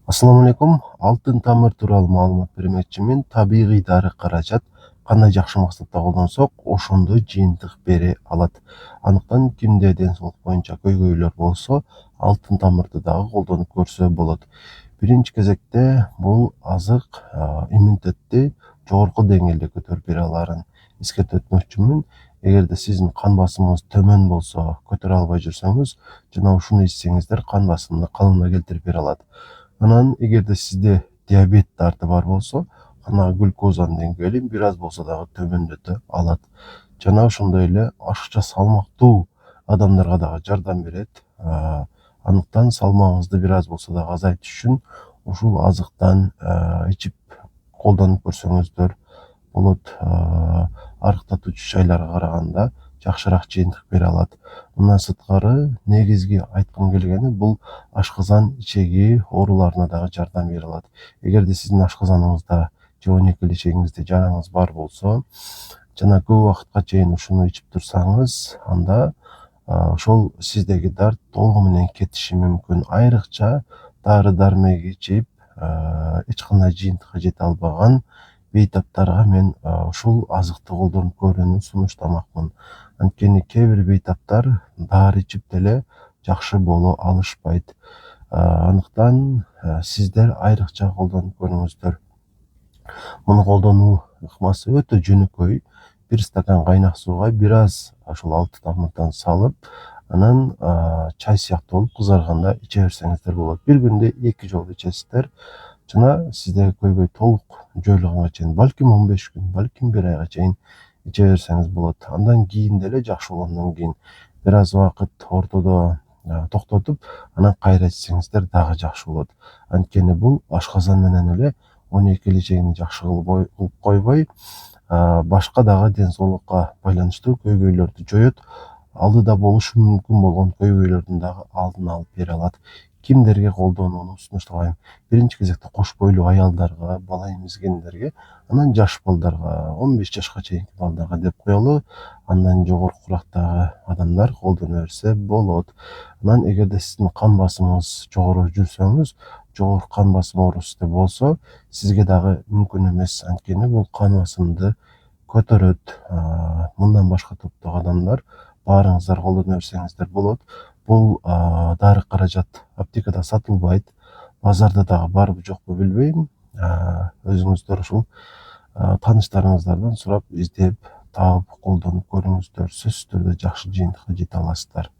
Assalamu алейкум. Алтын тамыр тууралуу маалымат бермекчимин. Табигый дары каражат кандай жакшы максатта колдонсок, ошондой жыйынтык бере алат. Андыктан кимде ден соолук боюнча көйгөйлөр болсо, алтын тамырды дагы колдонуп көрсө болот. Биринчи кезекте бул азык иммунитетти жогорку деңгээлде көтөрүп бере аларын эскертип өтмөкчүмүн. Эгерде сиздин кан басымыңыз төмөн болсо, көтөрө албай жүрсөңүз, жана ушуну ичсеңиздер кан басымды калыбына келтирип бере алат. Анан эгерде сизде диабет дарты бар болсо, канагы глюкозанын деңгээлин бир аз болсо дагы төмөндөтө алат. Жана ошондой эле ашыкча салмактуу адамдарга дагы жардам берет. Андыктан салмагыңызды бир аз болсо дагы азайтыш үчүн ушул азыктан ичип колдонуп көрсөңүздөр болот. Арыктатуучу чайларга караганда жакшыраак жыйынтык бере алат. Мындан сырткары, негизги айткым келгени бул ашказан ичеги ооруларына дагы жардам бере алат. Эгерде сиздин ашказаныңызда же 12 ичегиңизде жараңыз бар болсо, жана көп убакытка чейин ушуну ичип турсаңыз, анда ошол сиздеги дарт толугу менен кетиши мүмкүн. Айрыкча дары дармек ичип эч кандай жыйынтыкка жете албаган бейтаптарга мен ушул азыкты колдонуп көрүүнү сунуштамакмын. Анткени кээ бир бейтаптар дары ичип деле жакшы боло алышпайт. Андыктан сиздер айрыкча колдонуп көрүңүздөр. Муну колдонуу ыкмасы өтө жөнөкөй. Бир стакан кайнак сууга бир аз ошол алтын тамырдан салып, анан чай сыяктуу болуп кызарганда иче берсеңиздер болот. Бир күндө 2 жолу ичесиздер. Жана сиздеги көйгөй толук жоюлганга чейин, балким 15 күн, балким 1 айга чейин иче берсеңиз болот. Андан кийин деле жакшы болгондон кийин бир аз убакыт ортодо токтотуп, анан кайра ичсеңиздер дагы жакшы болот. Анткени бул ашказан менен эле 12 ичегини жакшы кылып койбой, башка дагы ден соолукка байланыштуу көйгөйлөрдү жоет. Алдыда болушу мүмкүн болгон көйгөйлөрдүн дагы алдын алып бере алат. Кимдерге колдонууну сунуштабайм? Биринчи кезекте кош бойлуу аялдарга, бала эмизгендерге, анан жаш балдарга, 15 жашка чейинки балдарга деп коелу. Андан жогоркурактагы адамдар колдоно берсе болот. Анан эгерде сиздин кан басымыңыз жогору жүрсөңүз, жогорку кан басым оорусу болсо, сизге дагы мүмкүн эмес. Анткени бул кан басымды көтөрөт. Мындан башка топтогу адамдар баарыңыздар колдоно берсеңиздер болот. Бул дары каражат аптекада сатылбайт. Базарда дагы барбы жокпу билбейм. Өзүңүздөр ушул тааныштарыңыздардан сурап, издеп, таап колдонуп көрүңүздөр. Сөзсүз түрдө жакшы жыйынтыкка жете аласыздар.